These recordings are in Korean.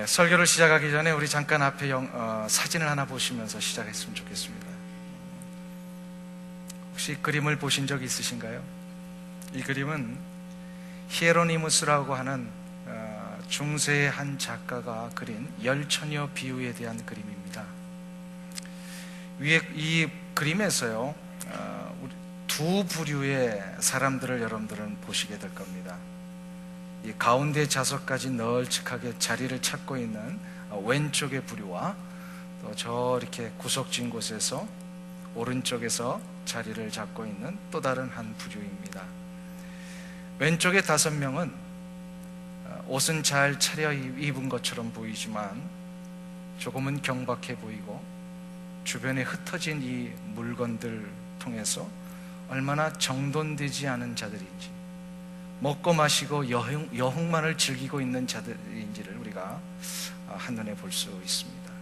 설교를 시작하기 전에 우리 잠깐 앞에 사진을 하나 보시면서 시작했으면 좋겠습니다. 혹시 그림을 보신 적 있으신가요? 이 그림은 히에로니무스라고 하는 중세의 한 작가가 그린 열처녀 비유에 대한 그림입니다. 위에 이 그림에서요, 두 부류의 사람들을 여러분들은 보시게 될 겁니다. 이 가운데 좌석까지 널찍하게 자리를 찾고 있는 왼쪽의 부류와 또 저 이렇게 구석진 곳에서 오른쪽에서 자리를 잡고 있는 또 다른 한 부류입니다. 왼쪽의 5명은 옷은 잘 차려 입은 것처럼 보이지만 조금은 경박해 보이고 주변에 흩어진 이 물건들 통해서 얼마나 정돈되지 않은 자들인지, 먹고 마시고 여흥만을 즐기고 있는 자들인지를 우리가 한눈에 볼 수 있습니다.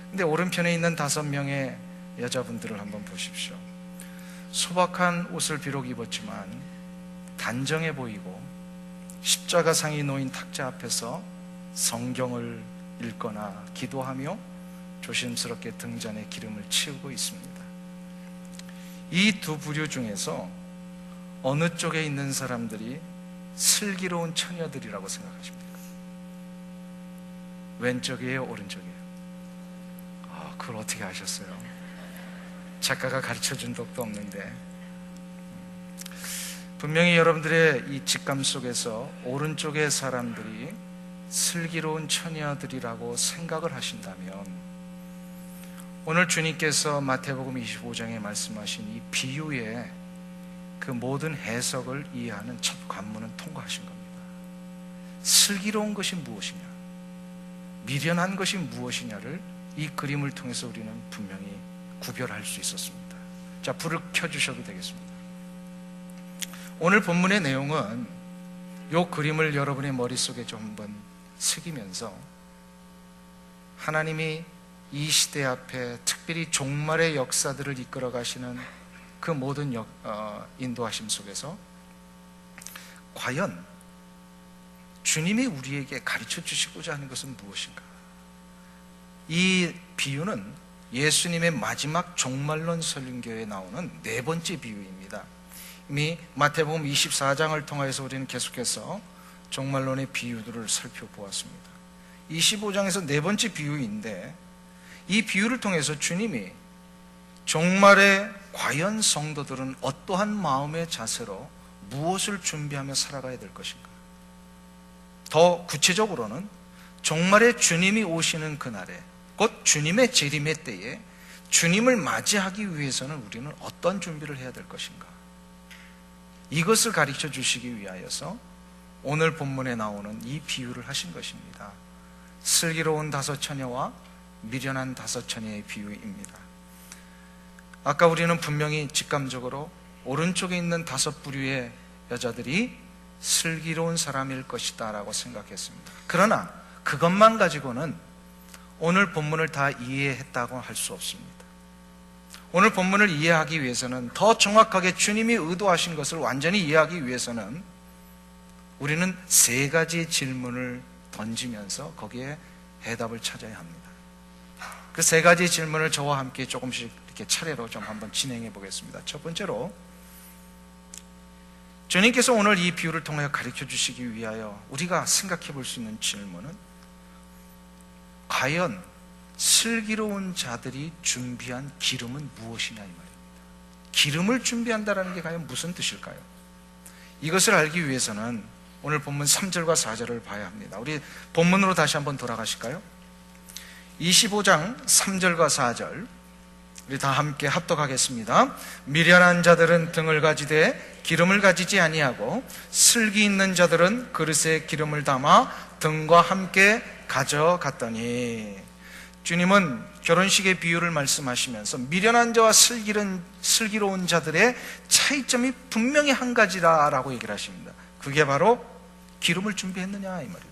근데 오른편에 있는 5명의 여자분들을 한번 보십시오. 소박한 옷을 비록 입었지만 단정해 보이고 십자가상이 놓인 탁자 앞에서 성경을 읽거나 기도하며 조심스럽게 등잔에 기름을 치우고 있습니다. 이 두 부류 중에서 어느 쪽에 있는 사람들이 슬기로운 처녀들이라고 생각하십니까? 왼쪽이에요, 오른쪽이에요? 그걸 어떻게 아셨어요? 작가가 가르쳐준 적도 없는데. 분명히 여러분들의 이 직감 속에서 오른쪽의 사람들이 슬기로운 처녀들이라고 생각을 하신다면, 오늘 주님께서 마태복음 25장에 말씀하신 이 비유의 그 모든 해석을 이해하는 첫 관문은 통과하신 겁니다. 슬기로운 것이 무엇이냐, 미련한 것이 무엇이냐를 이 그림을 통해서 우리는 분명히 구별할 수 있었습니다. 자, 불을 켜주셔도 되겠습니다. 오늘 본문의 내용은 이 그림을 여러분의 머릿속에 좀 한번 새기면서 하나님이 이 시대 앞에 특별히 종말의 역사들을 이끌어 가시는 그 모든 인도하심 속에서 과연 주님이 우리에게 가르쳐 주시고자 하는 것은 무엇인가? 이 비유는 예수님의 마지막 종말론 설교에 나오는 4번째 비유입니다. 이미 마태복음 24장을 통해서 우리는 계속해서 종말론의 비유들을 살펴보았습니다. 25장에서 4번째 비유인데, 이 비유를 통해서 주님이 종말에 과연 성도들은 어떠한 마음의 자세로 무엇을 준비하며 살아가야 될 것인가? 더 구체적으로는 종말에 주님이 오시는 그날에, 곧 주님의 재림의 때에 주님을 맞이하기 위해서는 우리는 어떤 준비를 해야 될 것인가? 이것을 가르쳐 주시기 위하여서 오늘 본문에 나오는 이 비유를 하신 것입니다. 슬기로운 5 처녀와 미련한 5 처녀의 비유입니다. 아까 우리는 분명히 직감적으로 오른쪽에 있는 5 부류의 여자들이 슬기로운 사람일 것이다 라고 생각했습니다. 그러나 그것만 가지고는 오늘 본문을 다 이해했다고 할 수 없습니다. 오늘 본문을 이해하기 위해서는, 더 정확하게 주님이 의도하신 것을 완전히 이해하기 위해서는 우리는 3가지 질문을 던지면서 거기에 해답을 찾아야 합니다. 그 3가지 질문을 저와 함께 조금씩 이렇게 차례로 좀 한번 진행해 보겠습니다. 첫 번째로, 주님께서 오늘 이 비유를 통해 가르쳐 주시기 위하여 우리가 생각해 볼 수 있는 질문은, 과연 슬기로운 자들이 준비한 기름은 무엇이냐, 이 말입니다. 기름을 준비한다는 게 과연 무슨 뜻일까요? 이것을 알기 위해서는 오늘 본문 3절과 4절을 봐야 합니다. 우리 본문으로 다시 한번 돌아가실까요? 25장 3절과 4절 우리 다 함께 합독하겠습니다. 미련한 자들은 등을 가지되 기름을 가지지 아니하고 슬기 있는 자들은 그릇에 기름을 담아 등과 함께 가져갔더니, 주님은 결혼식의 비유를 말씀하시면서 미련한 자와 슬기로운 자들의 차이점이 분명히 한 가지라고 얘기를 하십니다. 그게 바로 기름을 준비했느냐, 이 말입니다.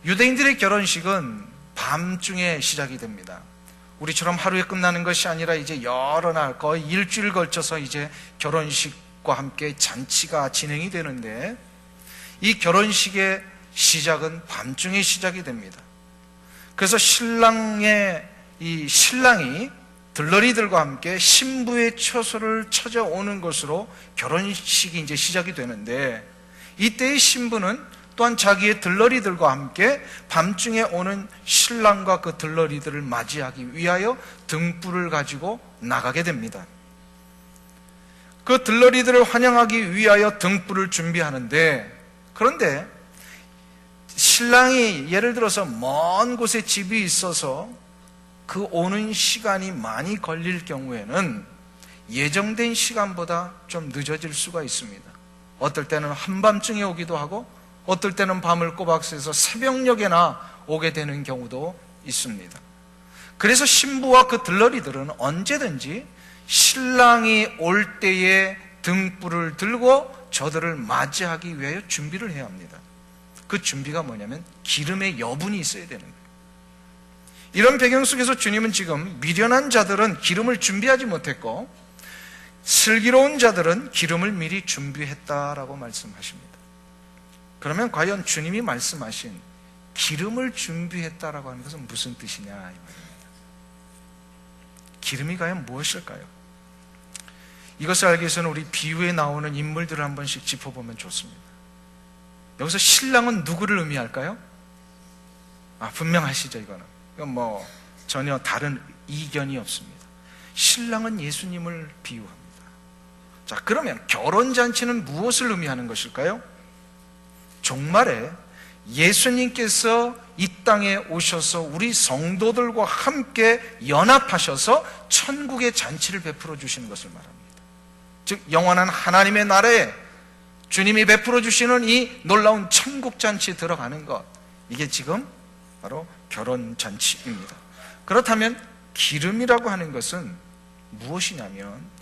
유대인들의 결혼식은 밤중에 시작이 됩니다. 우리처럼 하루에 끝나는 것이 아니라 이제 여러 날, 거의 일주일 걸쳐서 이제 결혼식과 함께 잔치가 진행이 되는데, 이 결혼식의 시작은 밤중에 시작이 됩니다. 그래서 신랑이 들러리들과 함께 신부의 처소를 찾아오는 것으로 결혼식이 이제 시작이 되는데, 이때의 신부는 또한 자기의 들러리들과 함께 밤중에 오는 신랑과 그 들러리들을 맞이하기 위하여 등불을 가지고 나가게 됩니다. 그 들러리들을 환영하기 위하여 등불을 준비하는데, 그런데 신랑이 예를 들어서 먼 곳에 집이 있어서 그 오는 시간이 많이 걸릴 경우에는 예정된 시간보다 좀 늦어질 수가 있습니다. 어떨 때는 한밤중에 오기도 하고, 어떨 때는 밤을 꼬박 새서 새벽녘에나 오게 되는 경우도 있습니다. 그래서 신부와 그 들러리들은 언제든지 신랑이 올 때에 등불을 들고 저들을 맞이하기 위하여 준비를 해야 합니다. 그 준비가 뭐냐면 기름의 여분이 있어야 되는 거예요. 이런 배경 속에서 주님은 지금 미련한 자들은 기름을 준비하지 못했고 슬기로운 자들은 기름을 미리 준비했다라고 말씀하십니다. 그러면 과연 주님이 말씀하신 기름을 준비했다라고 하는 것은 무슨 뜻이냐 이 말입니다. 기름이 과연 무엇일까요? 이것을 알기 위해서는 우리 비유에 나오는 인물들을 한 번씩 짚어보면 좋습니다. 여기서 신랑은 누구를 의미할까요? 분명하시죠 이거는. 이건 전혀 다른 이견이 없습니다. 신랑은 예수님을 비유합니다. 자, 그러면 결혼잔치는 무엇을 의미하는 것일까요? 종말에 예수님께서 이 땅에 오셔서 우리 성도들과 함께 연합하셔서 천국의 잔치를 베풀어 주시는 것을 말합니다. 즉 영원한 하나님의 나라에 주님이 베풀어 주시는 이 놀라운 천국 잔치에 들어가는 것, 이게 지금 바로 결혼잔치입니다. 그렇다면 기름이라고 하는 것은 무엇이냐면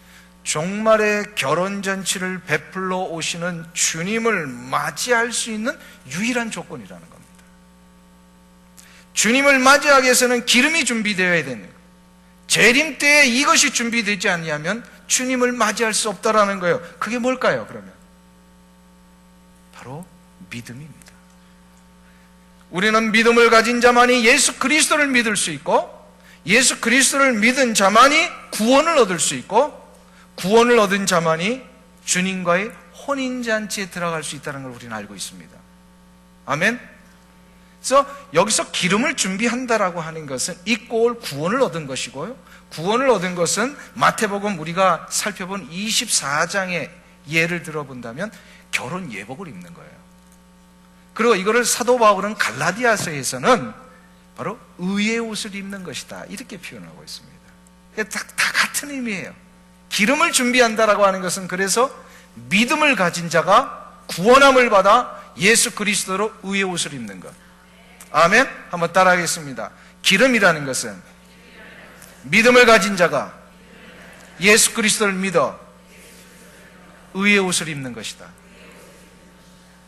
종말의 결혼잔치를 베풀러 오시는 주님을 맞이할 수 있는 유일한 조건이라는 겁니다. 주님을 맞이하기 위해서는 기름이 준비되어야 되는 거예요. 재림 때에 이것이 준비되지 않냐면 주님을 맞이할 수 없다라는 거예요. 그게 뭘까요 그러면? 바로 믿음입니다. 우리는 믿음을 가진 자만이 예수 그리스도를 믿을 수 있고, 예수 그리스도를 믿은 자만이 구원을 얻을 수 있고, 구원을 얻은 자만이 주님과의 혼인잔치에 들어갈 수 있다는 걸 우리는 알고 있습니다. 아멘. 그래서 여기서 기름을 준비한다라고 하는 것은 잊고 올 구원을 얻은 것이고요, 구원을 얻은 것은 마태복음 우리가 살펴본 24장의 예를 들어본다면 결혼 예복을 입는 거예요. 그리고 이거를 사도 바울은 갈라디아서에서는 바로 의의 옷을 입는 것이다 이렇게 표현하고 있습니다. 다 같은 의미예요. 기름을 준비한다라고 하는 것은 그래서 믿음을 가진 자가 구원함을 받아 예수 그리스도로 의의 옷을 입는 것. 아멘. 한번 따라하겠습니다. 기름이라는 것은 믿음을 가진 자가 예수 그리스도를 믿어 의의 옷을 입는 것이다.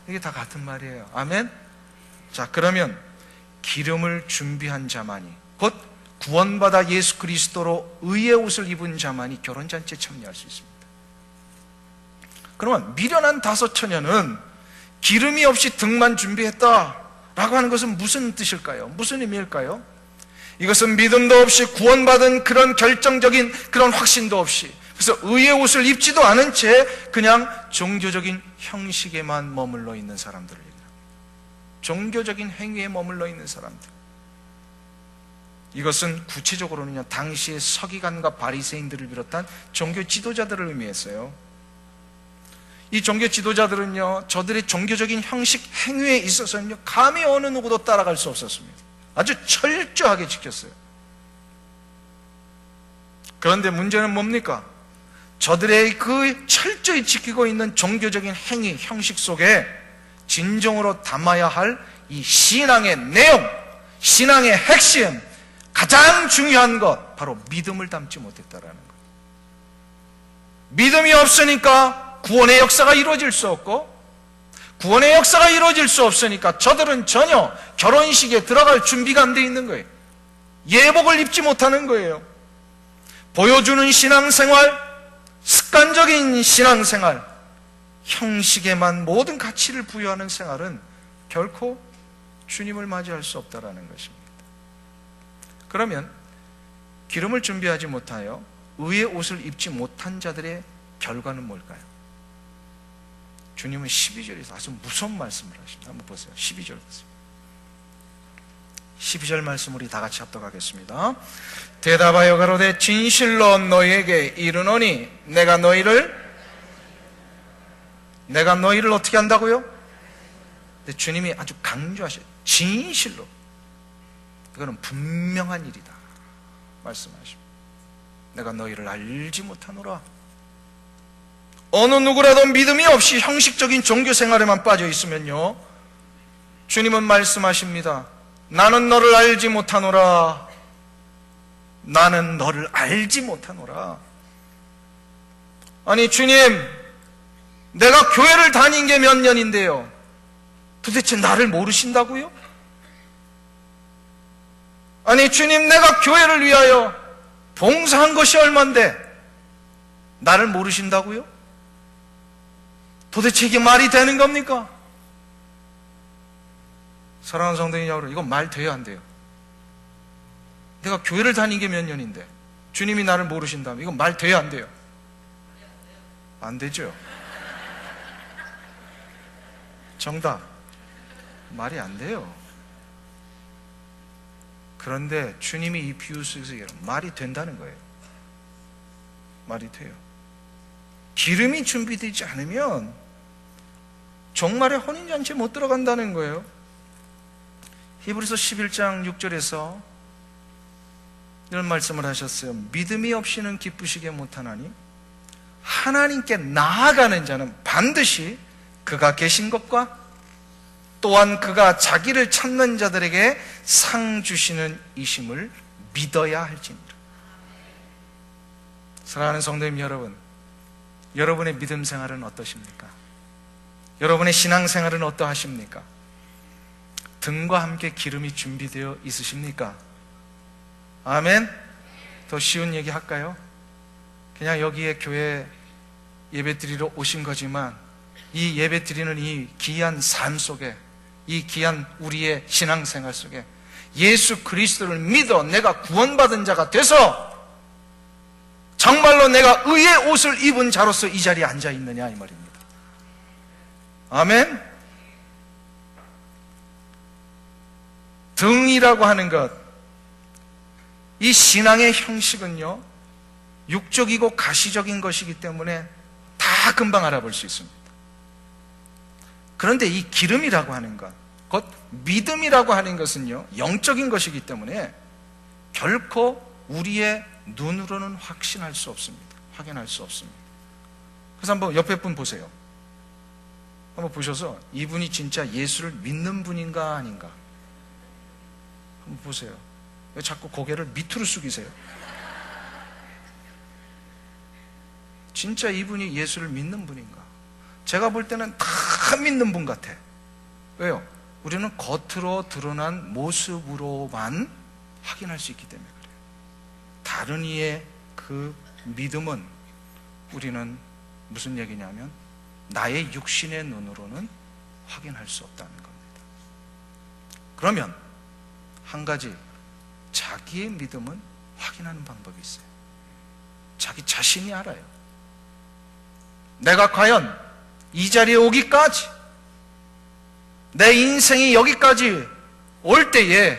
이게 다 같은 말이에요. 아멘. 자, 그러면 기름을 준비한 자만이, 곧 구원받아 예수 그리스도로 의의 옷을 입은 자만이 결혼잔치에 참여할 수 있습니다. 그러면 미련한 다섯 처녀는 기름이 없이 등만 준비했다라고 하는 것은 무슨 뜻일까요? 무슨 의미일까요? 이것은 믿음도 없이 구원받은 그런 결정적인 그런 확신도 없이, 그래서 의의 옷을 입지도 않은 채 그냥 종교적인 형식에만 머물러 있는 사람들을 얘기합니다. 종교적인 행위에 머물러 있는 사람들. 이것은 구체적으로는요, 당시의 서기관과 바리새인들을 비롯한 종교 지도자들을 의미했어요. 이 종교 지도자들은요, 저들의 종교적인 형식 행위에 있어서는요, 감히 어느 누구도 따라갈 수 없었습니다. 아주 철저하게 지켰어요. 그런데 문제는 뭡니까? 저들의 그 철저히 지키고 있는 종교적인 행위, 형식 속에 진정으로 담아야 할 이 신앙의 내용, 신앙의 핵심, 가장 중요한 것, 바로 믿음을 담지 못했다라는 것. 믿음이 없으니까 구원의 역사가 이루어질 수 없고, 구원의 역사가 이루어질 수 없으니까 저들은 전혀 결혼식에 들어갈 준비가 안 돼 있는 거예요. 예복을 입지 못하는 거예요. 보여주는 신앙생활, 습관적인 신앙생활, 형식에만 모든 가치를 부여하는 생활은 결코 주님을 맞이할 수 없다라는 것입니다. 그러면 기름을 준비하지 못하여 의의 옷을 입지 못한 자들의 결과는 뭘까요? 주님은 12절에서 아주 무서운 말씀을 하십니다. 한번 보세요. 12절 보세요. 12절 말씀 우리 다 같이 합독하겠습니다. 대답하여 가로되 진실로 너희에게 이르노니 내가 너희를 어떻게 한다고요? 근데 주님이 아주 강조하셔요. 진실로. 이거는 분명한 일이다 말씀하십니다. 내가 너희를 알지 못하노라. 어느 누구라도 믿음이 없이 형식적인 종교 생활에만 빠져 있으면요, 주님은 말씀하십니다. 나는 너를 알지 못하노라. 나는 너를 알지 못하노라. 아니 주님, 내가 교회를 다닌 게 몇 년인데요, 도대체 나를 모르신다고요? 아니 주님, 내가 교회를 위하여 봉사한 것이 얼만데 나를 모르신다고요? 도대체 이게 말이 되는 겁니까? 사랑하는 성도님 여러분, 이건 말 돼야 안 돼요. 내가 교회를 다닌 게 몇 년인데 주님이 나를 모르신다면 이건 말 돼야 안 돼요? 안 되죠. 정답, 말이 안 돼요. 그런데 주님이 이 비유 속에서 말이 된다는 거예요. 말이 돼요. 기름이 준비되지 않으면 종말의 혼인잔치에 못 들어간다는 거예요. 히브리서 11장 6절에서 이런 말씀을 하셨어요. 믿음이 없이는 기쁘시게 못하나니 하나님께 나아가는 자는 반드시 그가 계신 것과 또한 그가 자기를 찾는 자들에게 상 주시는 이심을 믿어야 할지니라. 사랑하는 성도님 여러분, 여러분의 믿음 생활은 어떠십니까? 여러분의 신앙 생활은 어떠하십니까? 등과 함께 기름이 준비되어 있으십니까? 아멘. 더 쉬운 얘기 할까요? 그냥 여기에 교회 예배 드리러 오신 거지만 이 예배 드리는 이 귀한 삶 속에, 이 귀한 우리의 신앙생활 속에 예수 그리스도를 믿어 내가 구원받은 자가 돼서 정말로 내가 의의 옷을 입은 자로서 이 자리에 앉아 있느냐 이 말입니다. 아멘. 등이라고 하는 것, 이 신앙의 형식은요 육적이고 가시적인 것이기 때문에 다 금방 알아볼 수 있습니다. 그런데 이 기름이라고 하는 것, 곧 믿음이라고 하는 것은요 영적인 것이기 때문에 결코 우리의 눈으로는 확신할 수 없습니다. 확인할 수 없습니다. 그래서 한번 옆에 분 보세요. 한번 보셔서 이분이 진짜 예수를 믿는 분인가 아닌가 한번 보세요. 왜 자꾸 고개를 밑으로 숙이세요? 진짜 이분이 예수를 믿는 분인가? 제가 볼 때는 다 믿는 분 같아. 왜요? 우리는 겉으로 드러난 모습으로만 확인할 수 있기 때문에 그래요. 다른 이의 그 믿음은 우리는 무슨 얘기냐면 나의 육신의 눈으로는 확인할 수 없다는 겁니다. 그러면 한 가지, 자기의 믿음은 확인하는 방법이 있어요. 자기 자신이 알아요. 내가 과연 이 자리에 오기까지, 내 인생이 여기까지 올 때에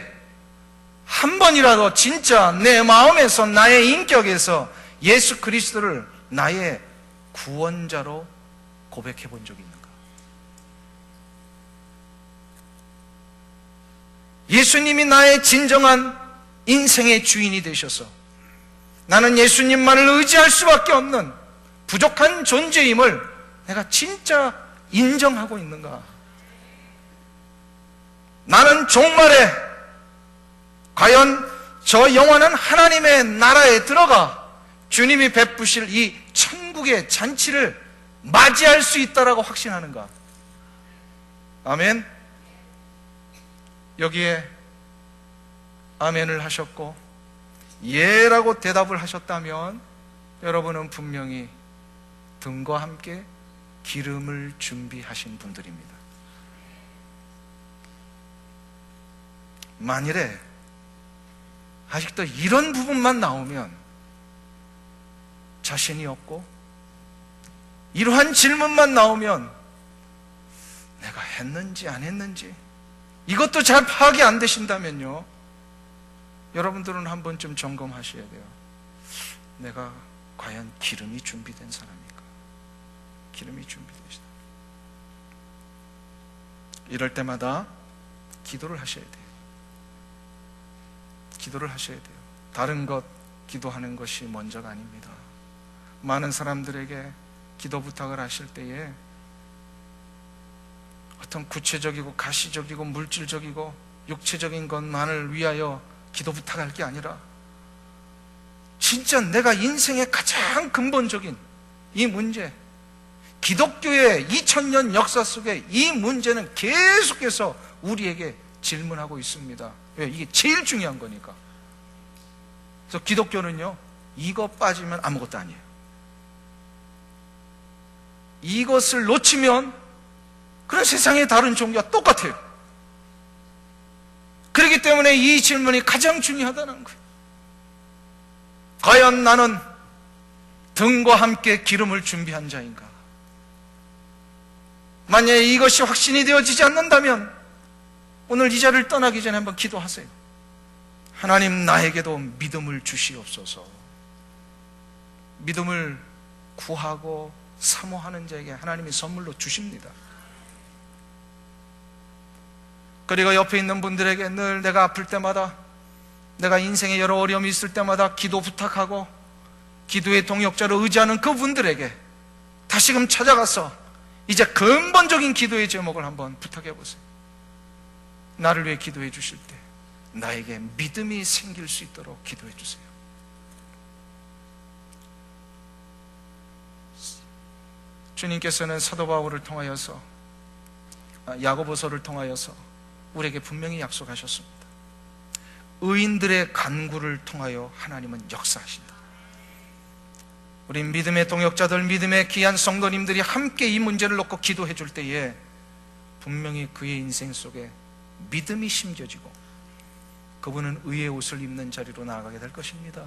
한 번이라도 진짜 내 마음에서, 나의 인격에서 예수 그리스도를 나의 구원자로 고백해 본 적이 있는가? 예수님이 나의 진정한 인생의 주인이 되셔서 나는 예수님만을 의지할 수밖에 없는 부족한 존재임을 내가 진짜 인정하고 있는가? 나는 종말에 과연 저 영원한 하나님의 나라에 들어가 주님이 베푸실 이 천국의 잔치를 맞이할 수 있다라고 확신하는가? 아멘. 여기에 아멘을 하셨고 예라고 대답을 하셨다면 여러분은 분명히 등과 함께 기름을 준비하신 분들입니다. 만일에 아직도 이런 부분만 나오면 자신이 없고, 이러한 질문만 나오면 내가 했는지 안 했는지 이것도 잘 파악이 안 되신다면요, 여러분들은 한 번쯤 점검하셔야 돼요. 내가 과연 기름이 준비된 사람입니까? 기름이 준비되시다. 이럴 때마다 기도를 하셔야 돼요. 기도를 하셔야 돼요. 다른 것 기도하는 것이 먼저가 아닙니다. 많은 사람들에게 기도 부탁을 하실 때에 어떤 구체적이고 가시적이고 물질적이고 육체적인 것만을 위하여 기도 부탁할 게 아니라 진짜 내가 인생의 가장 근본적인 이 문제, 기독교의 2000년 역사 속에 이 문제는 계속해서 우리에게 질문하고 있습니다. 왜? 이게 제일 중요한 거니까. 그래서 기독교는요, 이거 빠지면 아무것도 아니에요. 이것을 놓치면 그런 세상의 다른 종교와 똑같아요. 그렇기 때문에 이 질문이 가장 중요하다는 거예요. 과연 나는 등과 함께 기름을 준비한 자인가? 만약에 이것이 확신이 되어지지 않는다면 오늘 이 자리를 떠나기 전에 한번 기도하세요. 하나님, 나에게도 믿음을 주시옵소서. 믿음을 구하고 사모하는 자에게 하나님이 선물로 주십니다. 그리고 옆에 있는 분들에게 늘 내가 아플 때마다, 내가 인생에 여러 어려움이 있을 때마다 기도 부탁하고 기도의 동역자로 의지하는 그분들에게 다시금 찾아가서 이제 근본적인 기도의 제목을 한번 부탁해 보세요. 나를 위해 기도해 주실 때 나에게 믿음이 생길 수 있도록 기도해 주세요. 주님께서는 사도 바울을 통하여서, 야고보서를 통하여서 우리에게 분명히 약속하셨습니다. 의인들의 간구를 통하여 하나님은 역사하신다. 우리 믿음의 동역자들, 믿음의 귀한 성도님들이 함께 이 문제를 놓고 기도해 줄 때에 분명히 그의 인생 속에 믿음이 심겨지고 그분은 의의 옷을 입는 자리로 나아가게 될 것입니다.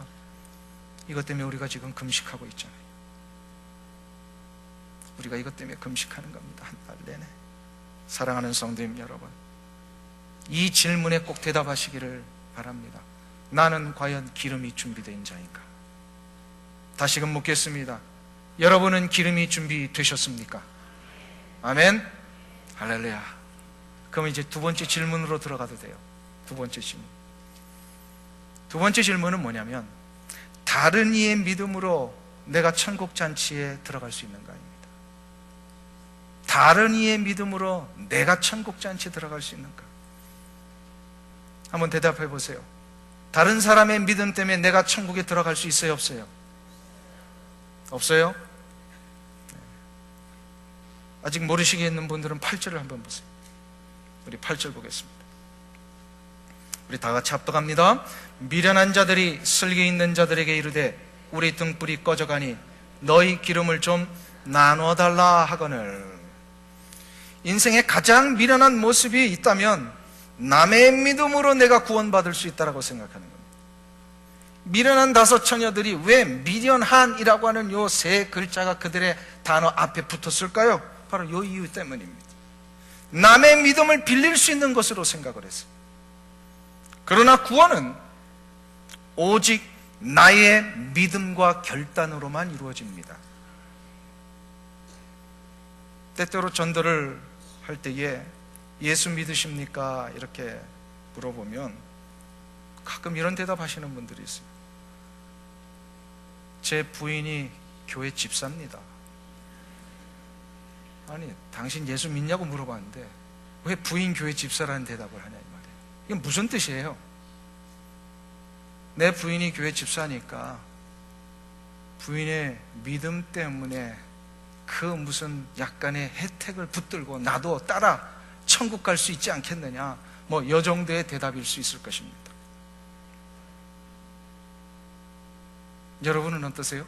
이것 때문에 우리가 지금 금식하고 있잖아요. 우리가 이것 때문에 금식하는 겁니다. 한 달 내내. 사랑하는 성도님 여러분, 이 질문에 꼭 대답하시기를 바랍니다. 나는 과연 기름이 준비된 자인가? 다시금 묻겠습니다. 여러분은 기름이 준비되셨습니까? 아멘? 할렐루야. 그럼 이제 두 번째 질문으로 들어가도 돼요. 두 번째 질문. 두 번째 질문은 뭐냐면, 다른 이의 믿음으로 내가 천국 잔치에 들어갈 수 있는가입니다. 다른 이의 믿음으로 내가 천국 잔치에 들어갈 수 있는가? 한번 대답해 보세요. 다른 사람의 믿음 때문에 내가 천국에 들어갈 수 있어요, 없어요? 없어요? 아직 모르시겠는 분들은 8절을 한번 보세요. 우리 8절 보겠습니다. 우리 다 같이 합독합니다. 미련한 자들이 슬기 있는 자들에게 이르되 우리 등불이 꺼져가니 너희 기름을 좀 나눠달라 하거늘. 인생의 가장 미련한 모습이 있다면 남의 믿음으로 내가 구원받을 수 있다고 생각하는 겁니다. 미련한 다섯 처녀들이 왜 미련한이라고 하는 요 세 글자가 그들의 단어 앞에 붙었을까요? 바로 요 이유 때문입니다. 남의 믿음을 빌릴 수 있는 것으로 생각을 했어요. 그러나 구원은 오직 나의 믿음과 결단으로만 이루어집니다. 때때로 전도를 할 때에 예수 믿으십니까? 이렇게 물어보면 가끔 이런 대답하시는 분들이 있어요. 제 부인이 교회 집사입니다. 아니, 당신 예수 믿냐고 물어봤는데 왜 부인 교회 집사라는 대답을 하냐 이 말이에요. 이게 무슨 뜻이에요? 내 부인이 교회 집사니까 부인의 믿음 때문에 그 무슨 약간의 혜택을 붙들고 나도 따라 천국 갈 수 있지 않겠느냐, 뭐 이 정도의 대답일 수 있을 것입니다. 여러분은 어떠세요?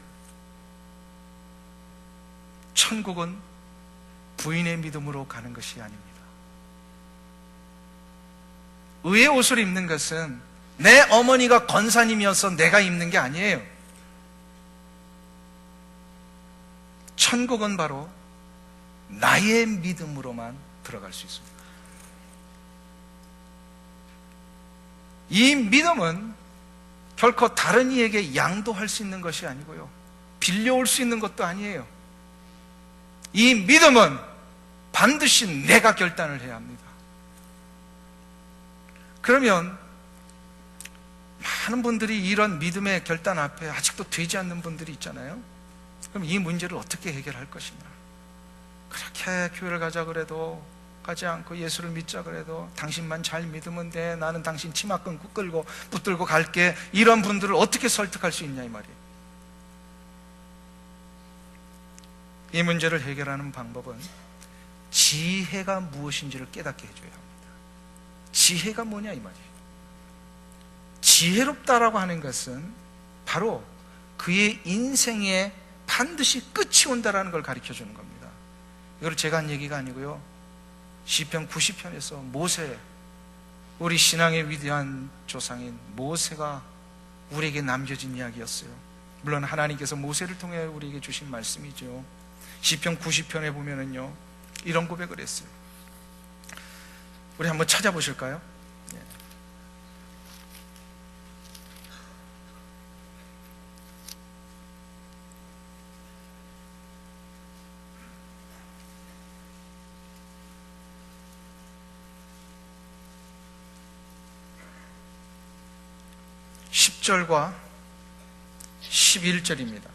천국은 부인의 믿음으로 가는 것이 아닙니다. 의의 옷을 입는 것은 내 어머니가 권사님이어서 내가 입는 게 아니에요. 천국은 바로 나의 믿음으로만 들어갈 수 있습니다. 이 믿음은 결코 다른 이에게 양도할 수 있는 것이 아니고요, 빌려올 수 있는 것도 아니에요. 이 믿음은 반드시 내가 결단을 해야 합니다. 그러면 많은 분들이 이런 믿음의 결단 앞에 아직도 되지 않는 분들이 있잖아요. 그럼 이 문제를 어떻게 해결할 것이냐? 그렇게 교회를 가자 그래도 가지 않고 예수를 믿자 그래도 당신만 잘 믿으면 돼, 나는 당신 치마끈 끌고 붙들고 갈게, 이런 분들을 어떻게 설득할 수 있냐 이 말이에요. 이 문제를 해결하는 방법은 지혜가 무엇인지를 깨닫게 해줘야 합니다. 지혜가 뭐냐 이 말이에요. 지혜롭다라고 하는 것은 바로 그의 인생에 반드시 끝이 온다라는 걸 가르쳐 주는 겁니다. 이걸 제가 한 얘기가 아니고요, 시편 90편에서 모세, 우리 신앙의 위대한 조상인 모세가 우리에게 남겨진 이야기였어요. 물론 하나님께서 모세를 통해 우리에게 주신 말씀이죠. 시편 90편에 보면은요, 이런 고백을 했어요. 우리 한번 찾아보실까요? 10절과 11절입니다.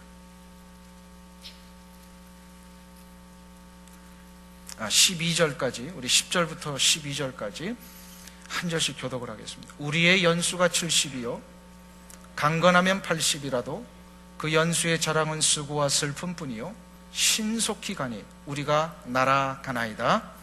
12절까지, 우리 10절부터 12절까지 한 절씩 교독을 하겠습니다. 우리의 연수가 70이요 강건하면 80이라도 그 연수의 자랑은 수고와 슬픔뿐이요 신속히 가니 우리가 날아가나이다.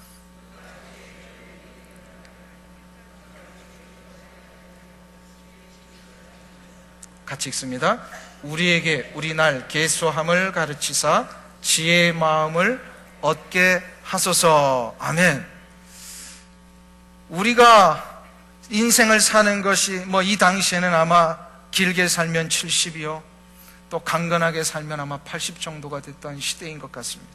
같이 읽습니다. 우리에게 우리 날 계수함을 가르치사 지혜의 마음을 얻게 하소서. 아멘. 우리가 인생을 사는 것이 이 당시에는 아마 길게 살면 70이요 또 강건하게 살면 아마 80 정도가 됐던 시대인 것 같습니다.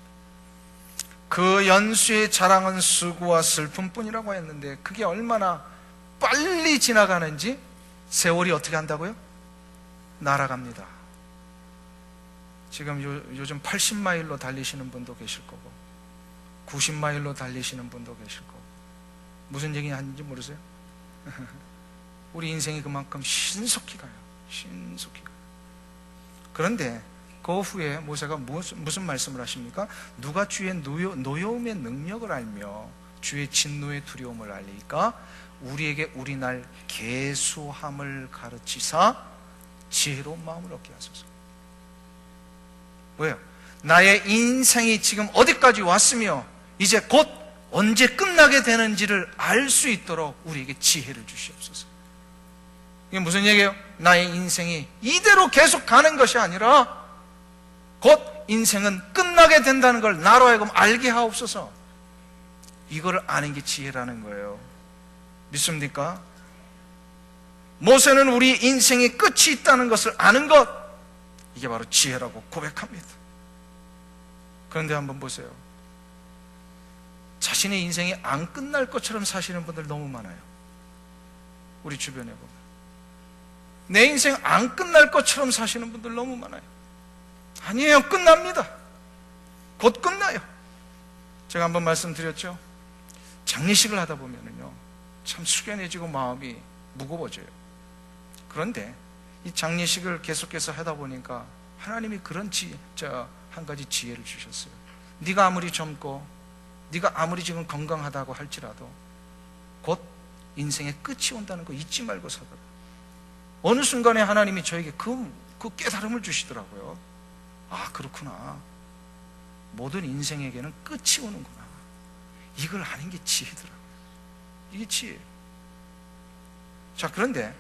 그 연수의 자랑은 수고와 슬픔뿐이라고 했는데 그게 얼마나 빨리 지나가는지 세월이 어떻게 한다고요? 날아갑니다. 지금 요즘 80마일로 달리시는 분도 계실 거고 90마일로 달리시는 분도 계실 거고, 무슨 얘기 하는지 모르세요? 우리 인생이 그만큼 신속히 가요. 신속히 가요. 그런데 그 후에 모세가 무슨 말씀을 하십니까? 누가 주의 노여움의 능력을 알며 주의 진노의 두려움을 알리까? 우리에게 우리 날 계수함을 가르치사 지혜로운 마음을 얻게 하소서. 왜요? 나의 인생이 지금 어디까지 왔으며 이제 곧 언제 끝나게 되는지를 알 수 있도록 우리에게 지혜를 주시옵소서. 이게 무슨 얘기예요? 나의 인생이 이대로 계속 가는 것이 아니라 곧 인생은 끝나게 된다는 걸 나로 하여금 알게 하옵소서. 이거를 아는 게 지혜라는 거예요. 믿습니까? 모세는 우리 인생의 끝이 있다는 것을 아는 것, 이게 바로 지혜라고 고백합니다. 그런데 한번 보세요. 자신의 인생이 안 끝날 것처럼 사시는 분들 너무 많아요. 우리 주변에 보면 내 인생 안 끝날 것처럼 사시는 분들 너무 많아요. 아니에요. 끝납니다. 곧 끝나요. 제가 한번 말씀드렸죠. 장례식을 하다 보면은요 참 숙연해지고 마음이 무거워져요. 그런데 이 장례식을 계속해서 하다 보니까 하나님이 그런 한 가지 지혜를 주셨어요. 네가 아무리 젊고 네가 아무리 지금 건강하다고 할지라도 곧 인생의 끝이 온다는 거 잊지 말고 살아라. 어느 순간에 하나님이 저에게 그 깨달음을 주시더라고요. 아, 그렇구나. 모든 인생에게는 끝이 오는구나. 이걸 아는 게 지혜더라고요. 이게 지혜예요. 자, 그런데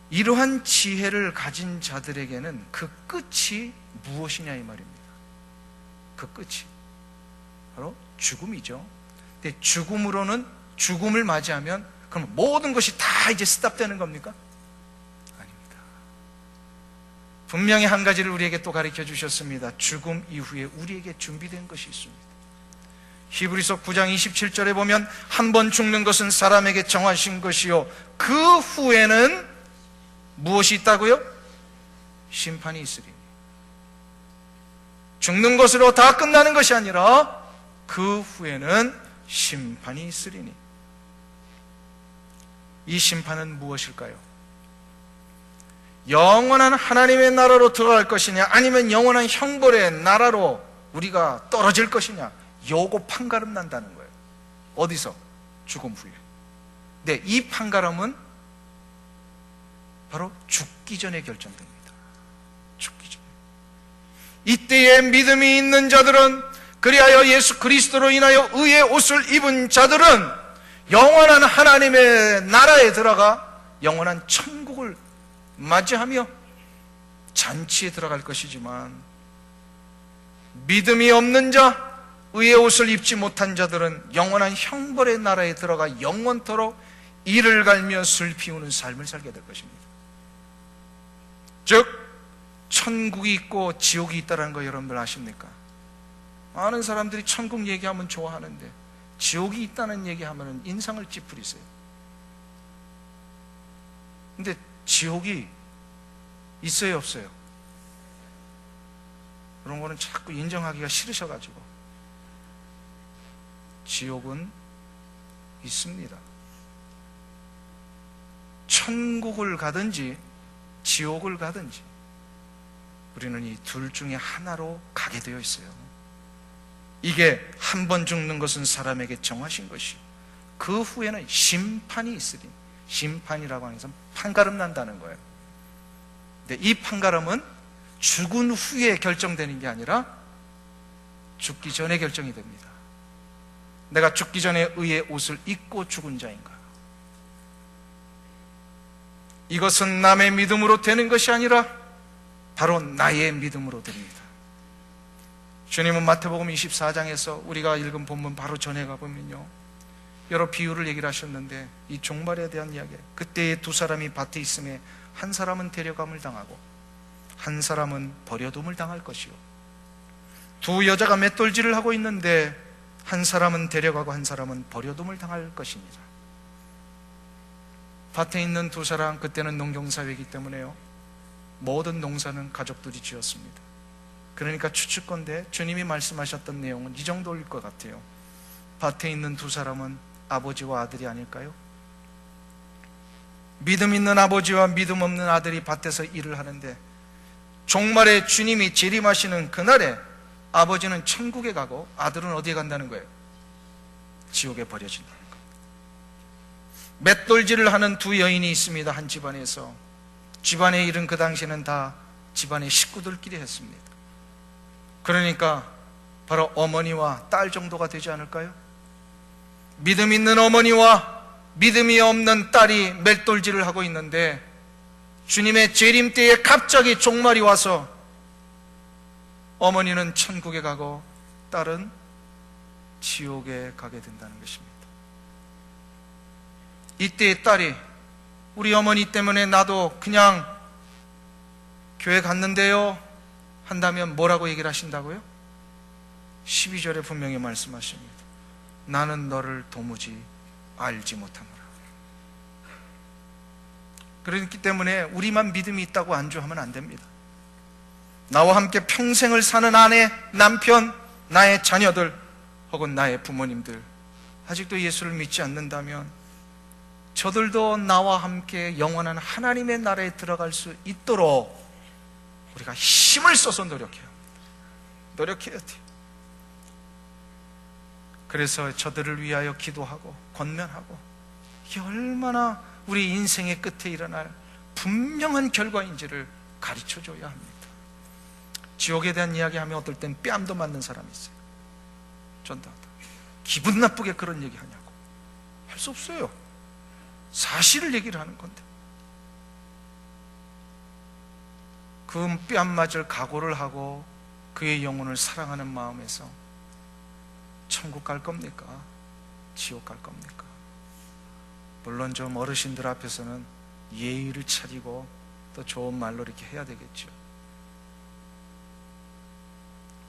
이러한 지혜를 가진 자들에게는 그 끝이 무엇이냐 이 말입니다. 그 끝이 바로 죽음이죠. 근데 죽음으로는 죽음을 맞이하면 그럼 모든 것이 다 이제 스탑되는 겁니까? 아닙니다. 분명히 한 가지를 우리에게 또 가르쳐 주셨습니다. 죽음 이후에 우리에게 준비된 것이 있습니다. 히브리서 9장 27절에 보면 한 번 죽는 것은 사람에게 정하신 것이요 그 후에는 무엇이 있다고요? 심판이 있으리니. 죽는 것으로 다 끝나는 것이 아니라 그 후에는 심판이 있으리니. 이 심판은 무엇일까요? 영원한 하나님의 나라로 들어갈 것이냐, 아니면 영원한 형벌의 나라로 우리가 떨어질 것이냐, 요거 판가름 난다는 거예요. 어디서? 죽음 후에. 네, 이 판가름은 바로 죽기 전에 결정됩니다. 죽기 전에. 이때에 믿음이 있는 자들은, 그리하여 예수 그리스도로 인하여 의의 옷을 입은 자들은 영원한 하나님의 나라에 들어가 영원한 천국을 맞이하며 잔치에 들어갈 것이지만, 믿음이 없는 자, 의의 옷을 입지 못한 자들은 영원한 형벌의 나라에 들어가 영원토록 이를 갈며 술 피우는 삶을 살게 될 것입니다. 즉 천국이 있고 지옥이 있다는 거 여러분들 아십니까? 많은 사람들이 천국 얘기하면 좋아하는데 지옥이 있다는 얘기하면 인상을 찌푸리세요. 근데 지옥이 있어요, 없어요? 그런 거는 자꾸 인정하기가 싫으셔가지고. 지옥은 있습니다. 천국을 가든지 지옥을 가든지 우리는 이 둘 중에 하나로 가게 되어 있어요. 이게 한 번 죽는 것은 사람에게 정하신 것이요 그 후에는 심판이 있으리. 심판이라고 하는 것은 판가름 난다는 거예요. 근데 이 판가름은 죽은 후에 결정되는 게 아니라 죽기 전에 결정이 됩니다. 내가 죽기 전에 의의 옷을 입고 죽은 자인가? 이것은 남의 믿음으로 되는 것이 아니라 바로 나의 믿음으로 됩니다. 주님은 마태복음 24장에서 우리가 읽은 본문 바로 전에 가보면요, 여러 비유를 얘기를 하셨는데 이 종말에 대한 이야기예요. 그때에 두 사람이 밭에 있음에 한 사람은 데려감을 당하고 한 사람은 버려둠을 당할 것이요, 두 여자가 맷돌질을 하고 있는데 한 사람은 데려가고 한 사람은 버려둠을 당할 것입니다. 밭에 있는 두 사람, 그때는 농경사회이기 때문에요, 모든 농사는 가족들이 지었습니다. 그러니까 추측건데 주님이 말씀하셨던 내용은 이 정도일 것 같아요. 밭에 있는 두 사람은 아버지와 아들이 아닐까요? 믿음 있는 아버지와 믿음 없는 아들이 밭에서 일을 하는데 종말에 주님이 재림하시는 그날에 아버지는 천국에 가고 아들은 어디에 간다는 거예요? 지옥에 버려진다는 거예요. 맷돌질을 하는 두 여인이 있습니다. 한 집안에서. 집안의 일은 그 당시에는 다 집안의 식구들끼리 했습니다. 그러니까 바로 어머니와 딸 정도가 되지 않을까요? 믿음 있는 어머니와 믿음이 없는 딸이 맷돌질을 하고 있는데 주님의 재림 때에 갑자기 종말이 와서 어머니는 천국에 가고 딸은 지옥에 가게 된다는 것입니다. 이때의 딸이 우리 어머니 때문에 나도 그냥 교회 갔는데요 한다면 뭐라고 얘기를 하신다고요? 12절에 분명히 말씀하십니다. 나는 너를 도무지 알지 못하노라. 그렇기 때문에 우리만 믿음이 있다고 안주하면 안 됩니다. 나와 함께 평생을 사는 아내, 남편, 나의 자녀들 혹은 나의 부모님들 아직도 예수를 믿지 않는다면 저들도 나와 함께 영원한 하나님의 나라에 들어갈 수 있도록 우리가 힘을 써서 노력해야 돼요. 그래서 저들을 위하여 기도하고 권면하고, 이게 얼마나 우리 인생의 끝에 일어날 분명한 결과인지를 가르쳐줘야 합니다. 지옥에 대한 이야기하면 어떨 땐 뺨도 맞는 사람이 있어요. 전다 기분 나쁘게 그런 얘기 하냐고. 할 수 없어요. 사실을 얘기를 하는 건데. 그 뺨 맞을 각오를 하고 그의 영혼을 사랑하는 마음에서 천국 갈 겁니까? 지옥 갈 겁니까? 물론 좀 어르신들 앞에서는 예의를 차리고 또 좋은 말로 이렇게 해야 되겠죠.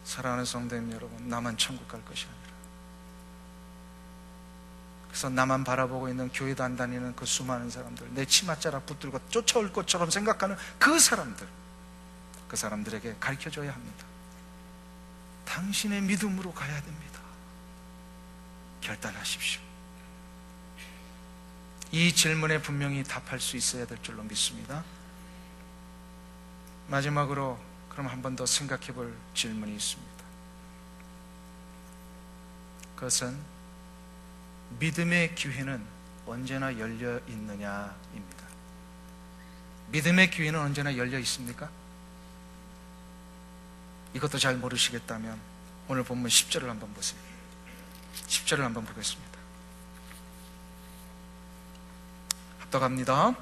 사랑하는 성도님 여러분, 나만 천국 갈 것이 아니라, 그래서 나만 바라보고 있는, 교회도 안 다니는 그 수많은 사람들, 내 치맛자락 붙들고 쫓아올 것처럼 생각하는 그 사람들에게 가르쳐줘야 합니다. 당신의 믿음으로 가야 됩니다. 결단하십시오. 이 질문에 분명히 답할 수 있어야 될 줄로 믿습니다. 마지막으로 그럼 한 번 더 생각해 볼 질문이 있습니다. 그것은 믿음의 기회는 언제나 열려 있느냐입니다. 믿음의 기회는 언제나 열려 있습니까? 이것도 잘 모르시겠다면 오늘 본문 10절을 한번 보세요. 10절을 한번 보겠습니다. 합독합니다.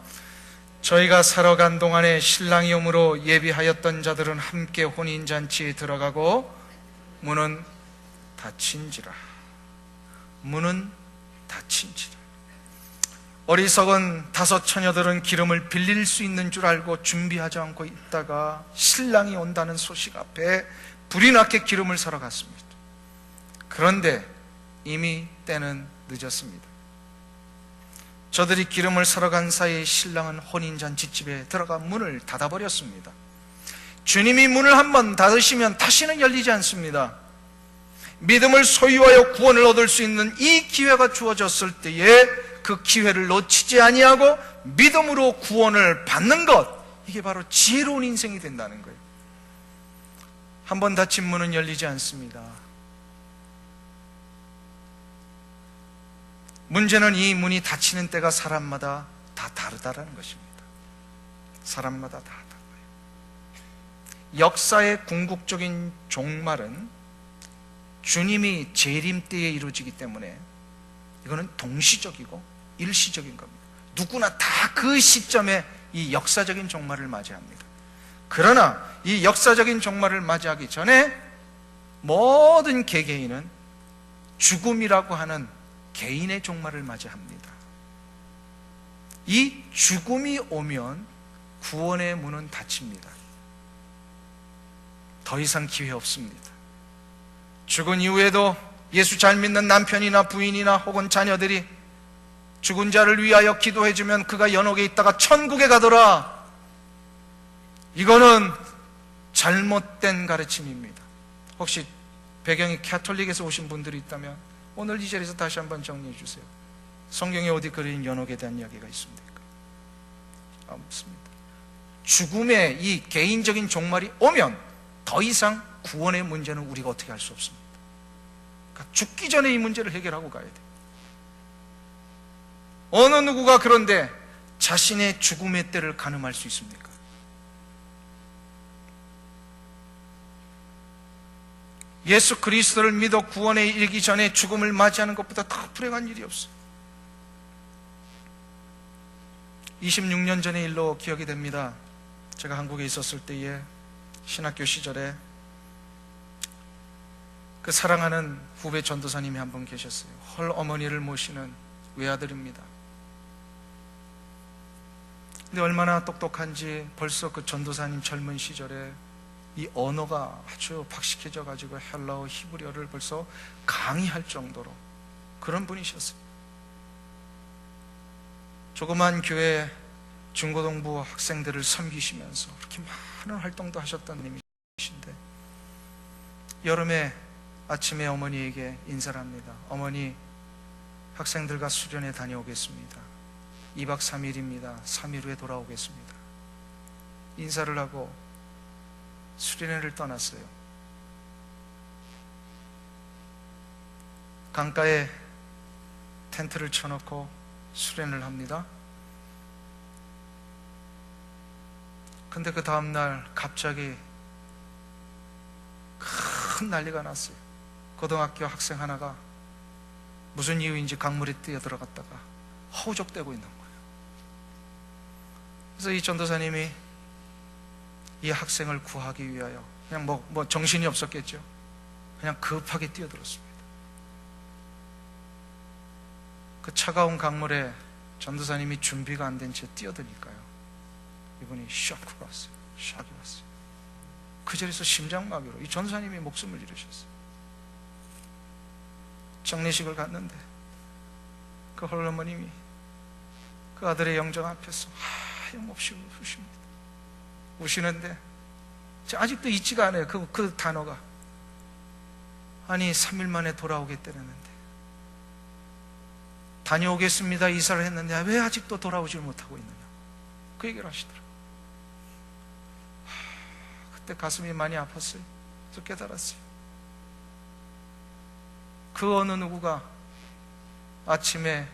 저희가 살아간 동안에 신랑이 오므로 예비하였던 자들은 함께 혼인잔치에 들어가고 문은 닫힌지라. 문은 닫힌지라. 어리석은 다섯 처녀들은 기름을 빌릴 수 있는 줄 알고 준비하지 않고 있다가 신랑이 온다는 소식 앞에 불이 나게 기름을 사러 갔습니다. 그런데 이미 때는 늦었습니다. 저들이 기름을 사러 간 사이에 신랑은 혼인잔치집에 들어가 문을 닫아버렸습니다. 주님이 문을 한번 닫으시면 다시는 열리지 않습니다. 믿음을 소유하여 구원을 얻을 수 있는 이 기회가 주어졌을 때에 그 기회를 놓치지 아니하고 믿음으로 구원을 받는 것, 이게 바로 지혜로운 인생이 된다는 거예요. 한번 닫힌 문은 열리지 않습니다. 문제는 이 문이 닫히는 때가 사람마다 다 다르다라는 것입니다. 사람마다 다 달라요. 역사의 궁극적인 종말은 주님이 재림 때에 이루어지기 때문에 이거는 동시적이고 일시적인 겁니다. 누구나 다 그 시점에 이 역사적인 종말을 맞이합니다. 그러나 이 역사적인 종말을 맞이하기 전에 모든 개개인은 죽음이라고 하는 개인의 종말을 맞이합니다. 이 죽음이 오면 구원의 문은 닫힙니다. 더 이상 기회 없습니다. 죽은 이후에도 예수 잘 믿는 남편이나 부인이나 혹은 자녀들이 죽은 자를 위하여 기도해주면 그가 연옥에 있다가 천국에 가더라. 이거는 잘못된 가르침입니다. 혹시 배경이 가톨릭에서 오신 분들이 있다면 오늘 이 자리에서 다시 한번 정리해 주세요. 성경에 어디 그린 연옥에 대한 이야기가 있습니까? 없습니다. 죽음의 이 개인적인 종말이 오면 더 이상 구원의 문제는 우리가 어떻게 할 수 없습니다. 그러니까 죽기 전에 이 문제를 해결하고 가야 돼요. 어느 누구가 그런데 자신의 죽음의 때를 가늠할 수 있습니까? 예수 그리스도를 믿어 구원에 이르기 전에 죽음을 맞이하는 것보다 더 불행한 일이 없어요. 26년 전의 일로 기억이 됩니다. 제가 한국에 있었을 때에 신학교 시절에 그 사랑하는 후배 전도사님이 한 분 계셨어요. 헐 어머니를 모시는 외아들입니다. 근데 얼마나 똑똑한지 벌써 그 전도사님 젊은 시절에 이 언어가 아주 박식해져 가지고 헬라어, 히브리어를 벌써 강의할 정도로 그런 분이셨어요. 조그만 교회 중고등부 학생들을 섬기시면서 그렇게 많은 활동도 하셨던 님이신데 여름에 아침에 어머니에게 인사를 합니다. 어머니, 학생들과 수련회 다녀오겠습니다. 2박 3일입니다. 3일 후에 돌아오겠습니다. 인사를 하고 수련회를 떠났어요. 강가에 텐트를 쳐놓고 수련을 합니다. 근데 그 다음날 갑자기 큰 난리가 났어요. 고등학교 학생 하나가 무슨 이유인지 강물에 뛰어들어갔다가 허우적대고 있는 거예요. 그래서 이 전도사님이 이 학생을 구하기 위하여 그냥 뭐 정신이 없었겠죠. 그냥 급하게 뛰어들었습니다. 그 차가운 강물에 전도사님이 준비가 안 된 채 뛰어드니까요, 이분이 샥 왔어요. 샥이 왔어요. 그 자리에서 심장마비로 이 전도사님이 목숨을 잃으셨어요. 장례식을 갔는데 그 홀어머님이 그 아들의 영정 앞에서 하염없이 우십니다. 우시는데 아직도 잊지가 않아요. 그 단어가. 아니 3일 만에 돌아오겠다는데, 다녀오겠습니다 이사를 했는데 왜 아직도 돌아오질 못하고 있느냐, 그 얘기를 하시더라고요. 그때 가슴이 많이 아팠어요. 그래서 깨달았어요. 그 어느 누구가 아침에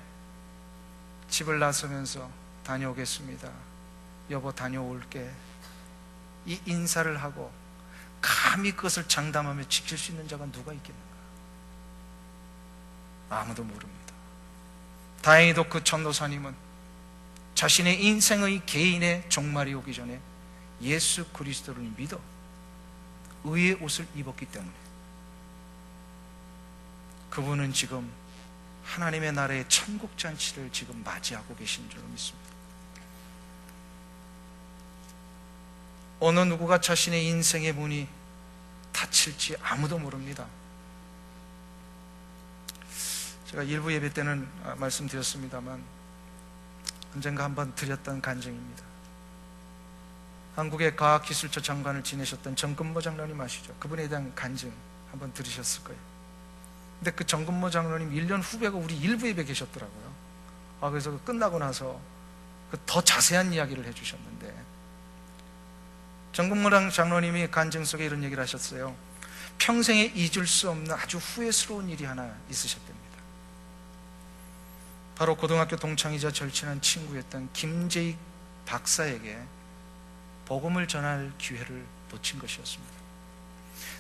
집을 나서면서 다녀오겠습니다, 여보 다녀올게, 이 인사를 하고 감히 그것을 장담하며 지킬 수 있는 자가 누가 있겠는가? 아무도 모릅니다. 다행히도 그 전도사님은 자신의 인생의 개인의 종말이 오기 전에 예수 그리스도를 믿어 의의 옷을 입었기 때문에 그분은 지금 하나님의 나라의 천국 잔치를 지금 맞이하고 계신 줄로 믿습니다. 어느 누구가 자신의 인생의 문이 닫힐지 아무도 모릅니다. 제가 일부 예배 때는 말씀드렸습니다만 언젠가 한번 드렸던 간증입니다. 한국의 과학기술처 장관을 지내셨던 정근모 장로님 아시죠? 그분에 대한 간증 한번 들으셨을 거예요. 근데 그 정근모 장로님 1년 후배가 우리 일부 예배 계셨더라고요. 그래서 끝나고 나서 더 자세한 이야기를 해주셨는데, 정근모 장로님이 간증 속에 이런 얘기를 하셨어요. 평생에 잊을 수 없는 아주 후회스러운 일이 하나 있으셨답니다. 바로 고등학교 동창이자 절친한 친구였던 김재익 박사에게 복음을 전할 기회를 놓친 것이었습니다.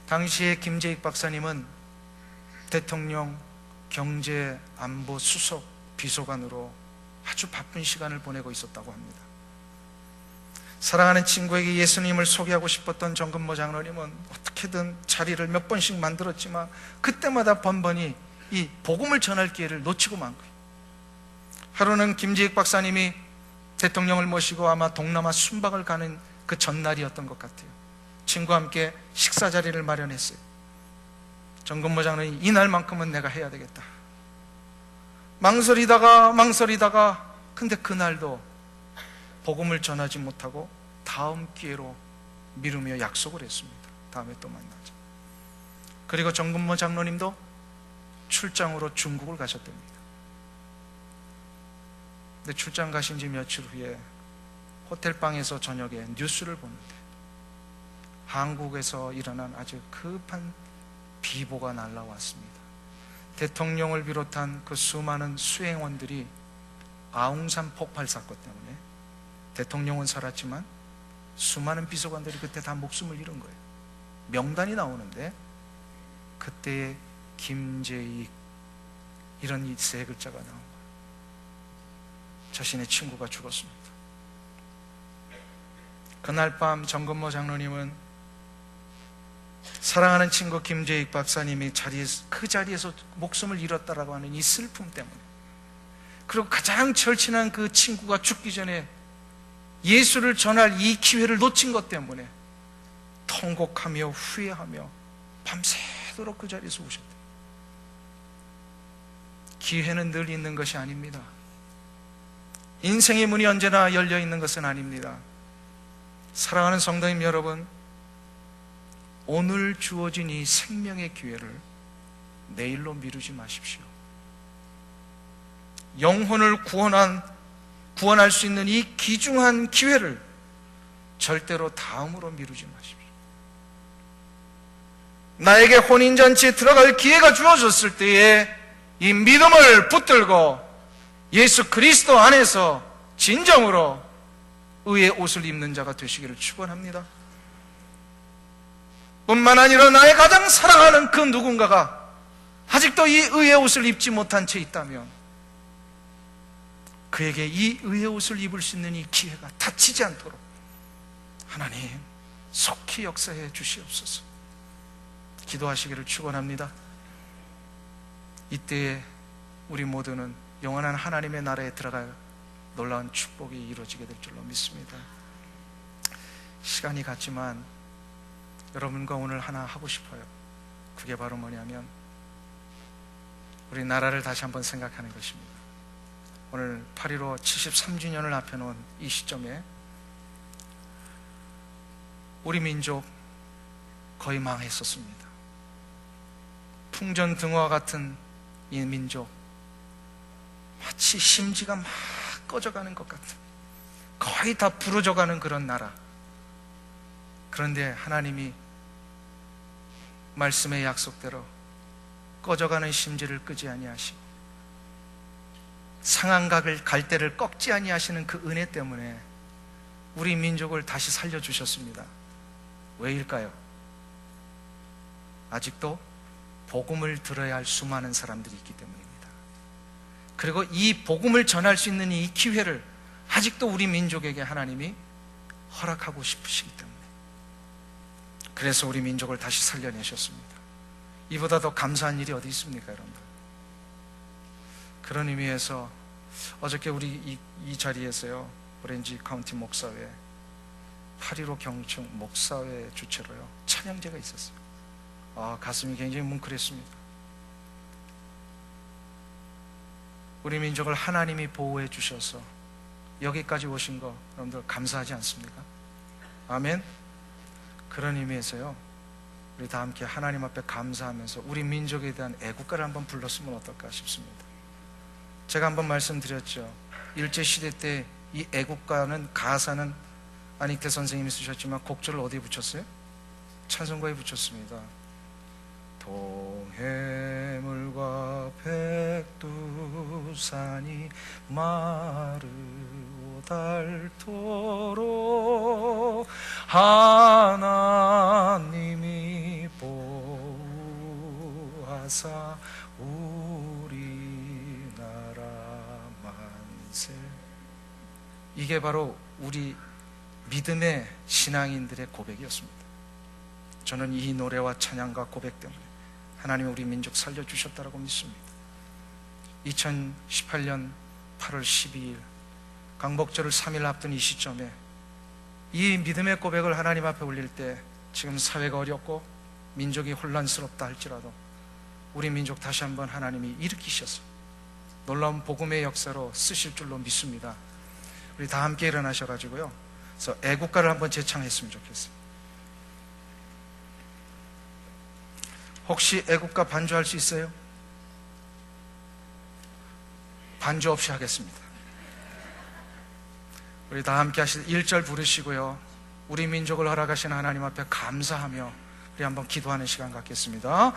당시에 김재익 박사님은 대통령 경제안보 수석 비서관으로 아주 바쁜 시간을 보내고 있었다고 합니다. 사랑하는 친구에게 예수님을 소개하고 싶었던 정근모 장로님은 어떻게든 자리를 몇 번씩 만들었지만 그때마다 번번이 이 복음을 전할 기회를 놓치고 만 거예요. 하루는 김재익 박사님이 대통령을 모시고 아마 동남아 순방을 가는 그 전날이었던 것 같아요. 친구와 함께 식사 자리를 마련했어요. 정근모 장로님이 이날만큼은 내가 해야 되겠다. 망설이다가 근데 그날도 복음을 전하지 못하고 다음 기회로 미루며 약속을 했습니다. 다음에 또 만나자. 그리고 정근모 장로님도 출장으로 중국을 가셨답니다. 근데 출장 가신 지 며칠 후에 호텔방에서 저녁에 뉴스를 보는데 한국에서 일어난 아주 급한 비보가 날라왔습니다. 대통령을 비롯한 그 수많은 수행원들이 아웅산 폭발 사건 때문에 대통령은 살았지만 수많은 비서관들이 그때 다 목숨을 잃은 거예요. 명단이 나오는데 그때의 김재익 이런 이 세 글자가 나온 거예요. 자신의 친구가 죽었습니다. 그날 밤 정근모 장로님은 사랑하는 친구 김재익 박사님이 그 자리에서 목숨을 잃었다라고 하는 이 슬픔 때문에, 그리고 가장 절친한 그 친구가 죽기 전에 예수를 전할 이 기회를 놓친 것 때문에 통곡하며 후회하며 밤새도록 그 자리에서 우셨대요. 기회는 늘 있는 것이 아닙니다. 인생의 문이 언제나 열려 있는 것은 아닙니다. 사랑하는 성도님 여러분, 오늘 주어진 이 생명의 기회를 내일로 미루지 마십시오. 영혼을 구원할 수 있는 이 귀중한 기회를 절대로 다음으로 미루지 마십시오. 나에게 혼인잔치에 들어갈 기회가 주어졌을 때에 이 믿음을 붙들고 예수 그리스도 안에서 진정으로 의의 옷을 입는 자가 되시기를 축원합니다. 뿐만 아니라 나의 가장 사랑하는 그 누군가가 아직도 이 의의 옷을 입지 못한 채 있다면 그에게 이 의의 옷을 입을 수 있는 이 기회가 닫히지 않도록 하나님 속히 역사해 주시옵소서. 기도하시기를 축원합니다. 이때에 우리 모두는 영원한 하나님의 나라에 들어갈 놀라운 축복이 이루어지게 될 줄로 믿습니다. 시간이 갔지만 여러분과 오늘 하나 하고 싶어요. 그게 바로 뭐냐면 우리 나라를 다시 한번 생각하는 것입니다. 오늘 8.15 73주년을 앞에 놓은 이 시점에 우리 민족 거의 망했었습니다. 풍전등화와 같은 이 민족, 마치 심지가 막 꺼져가는 것 같은, 거의 다 부러져가는 그런 나라. 그런데 하나님이 말씀의 약속대로 꺼져가는 심지를 끄지 아니하시고 상한 갈대를 꺾지 아니하시는 그 은혜 때문에 우리 민족을 다시 살려주셨습니다. 왜일까요? 아직도 복음을 들어야 할 수많은 사람들이 있기 때문입니다. 그리고 이 복음을 전할 수 있는 이 기회를 아직도 우리 민족에게 하나님이 허락하고 싶으시기 때문에, 그래서 우리 민족을 다시 살려내셨습니다. 이보다 더 감사한 일이 어디 있습니까, 여러분들? 그런 의미에서 어저께 우리 이 자리에서요, 오렌지 카운티 목사회 8.15 경축 목사회 주최로요 찬양제가 있었어요. 가슴이 굉장히 뭉클했습니다. 우리 민족을 하나님이 보호해 주셔서 여기까지 오신 거 여러분들 감사하지 않습니까? 아멘. 그런 의미에서요, 우리 다 함께 하나님 앞에 감사하면서 우리 민족에 대한 애국가를 한번 불렀으면 어떨까 싶습니다. 제가 한번 말씀드렸죠. 일제시대 때 이 애국가는, 가사는 안익태 선생님이 쓰셨지만 곡절을 어디에 붙였어요? 찬송가에 붙였습니다. 동해물과 백두산이 마르고 닳도록 하나님이 보호하사 우리나라 만세. 이게 바로 우리 믿음의 신앙인들의 고백이었습니다. 저는 이 노래와 찬양과 고백 때문에 하나님이 우리 민족 살려주셨다고 믿습니다. 2018년 8월 12일 강복절을 3일 앞둔 이 시점에 이 믿음의 고백을 하나님 앞에 올릴 때, 지금 사회가 어렵고 민족이 혼란스럽다 할지라도 우리 민족 다시 한번 하나님이 일으키셔서 놀라운 복음의 역사로 쓰실 줄로 믿습니다. 우리 다 함께 일어나셔가지고요, 그래서 애국가를 한번 제창했으면 좋겠어요. 혹시 애국가 반주할 수 있어요? 반주 없이 하겠습니다. 우리 다 함께 하실 1절 부르시고요, 우리 민족을 허락하신 하나님 앞에 감사하며 우리 한번 기도하는 시간 갖겠습니다.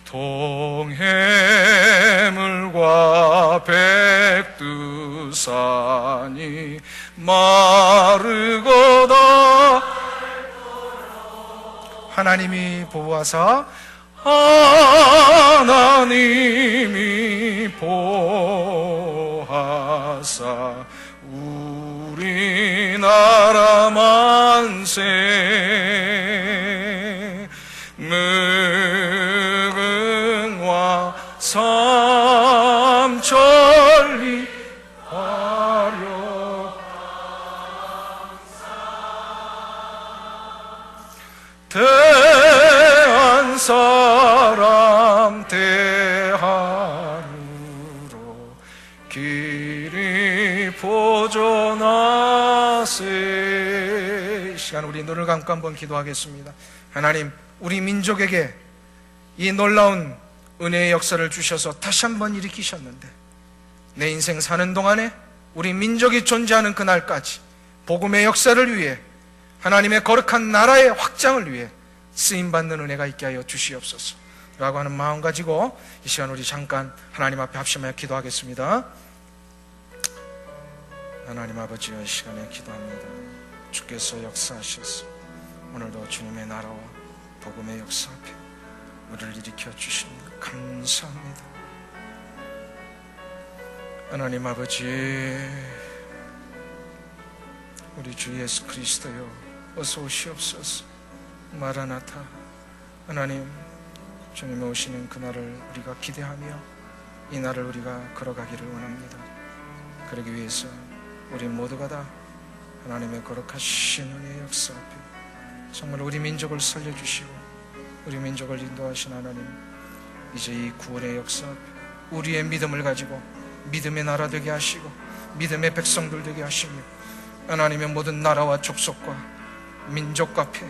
동해물과 백두산이 마르고다 하나님이 보호하사, 하나님이 보호하사 우리나라 만세. 무궁화 삼천리 화력 대한 사람 대한으로 길이 보존하세. 이 시간 우리 눈을 감고 한번 기도하겠습니다. 하나님, 우리 민족에게 이 놀라운 은혜의 역사를 주셔서 다시 한번 일으키셨는데, 내 인생 사는 동안에 우리 민족이 존재하는 그날까지 복음의 역사를 위해, 하나님의 거룩한 나라의 확장을 위해 쓰임받는 은혜가 있게 하여 주시옵소서 라고 하는 마음 가지고 이 시간 우리 잠깐 하나님 앞에 합심하여 기도하겠습니다. 하나님 아버지의 시간에 기도합니다. 주께서 역사하셔서 오늘도 주님의 나라와 복음의 역사 앞에 우리를 일으켜 주십니다. 감사합니다. 하나님 아버지, 우리 주 예수 그리스도여, 어서 오시옵소서. 마라나타. 하나님, 주님이 오시는 그날을 우리가 기대하며 이 날을 우리가 걸어가기를 원합니다. 그러기 위해서 우리 모두가 다 하나님의 거룩하신 은혜의 역사 앞에 정말 우리 민족을 살려주시고 우리 민족을 인도하신 하나님, 이제 이 구원의 역사 앞에 우리의 믿음을 가지고 믿음의 나라 되게 하시고 믿음의 백성들 되게 하시며 하나님의 모든 나라와 족속과 민족 앞에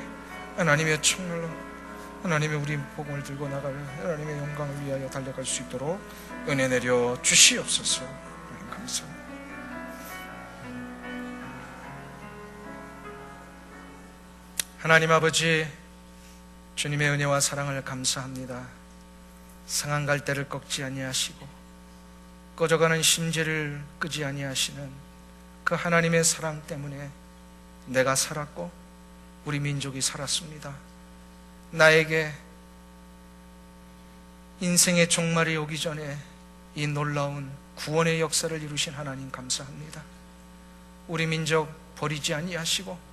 하나님의 정말로 하나님의 우리 복음을 들고 나갈 하나님의 영광을 위하여 달려갈 수 있도록 은혜 내려 주시옵소서. 감사합니다. 하나님 아버지, 주님의 은혜와 사랑을 감사합니다. 상한 갈대를 꺾지 아니하시고 꺼져가는 심지를 끄지 아니하시는 그 하나님의 사랑 때문에 내가 살았고 우리 민족이 살았습니다. 나에게 인생의 종말이 오기 전에 이 놀라운 구원의 역사를 이루신 하나님 감사합니다. 우리 민족 버리지 아니하시고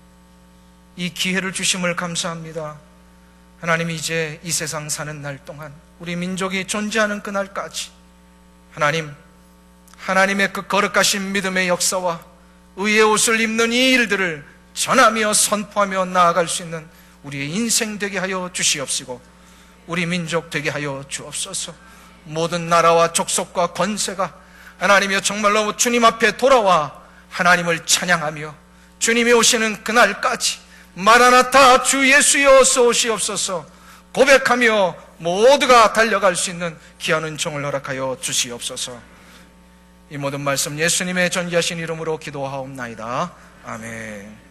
이 기회를 주심을 감사합니다. 하나님, 이제 이 세상 사는 날 동안 우리 민족이 존재하는 그날까지 하나님, 하나님의 그 거룩하신 믿음의 역사와 의의 옷을 입는 이 일들을 전하며 선포하며 나아갈 수 있는 우리의 인생 되게 하여 주시옵시고 우리 민족 되게 하여 주옵소서. 모든 나라와 족속과 권세가 하나님이여 정말로 주님 앞에 돌아와 하나님을 찬양하며 주님이 오시는 그날까지 마라나타 주 예수여 어서 오시옵소서 고백하며 모두가 달려갈 수 있는 귀한 은총을 허락하여 주시옵소서. 이 모든 말씀 예수님의 존귀하신 이름으로 기도하옵나이다. 아멘.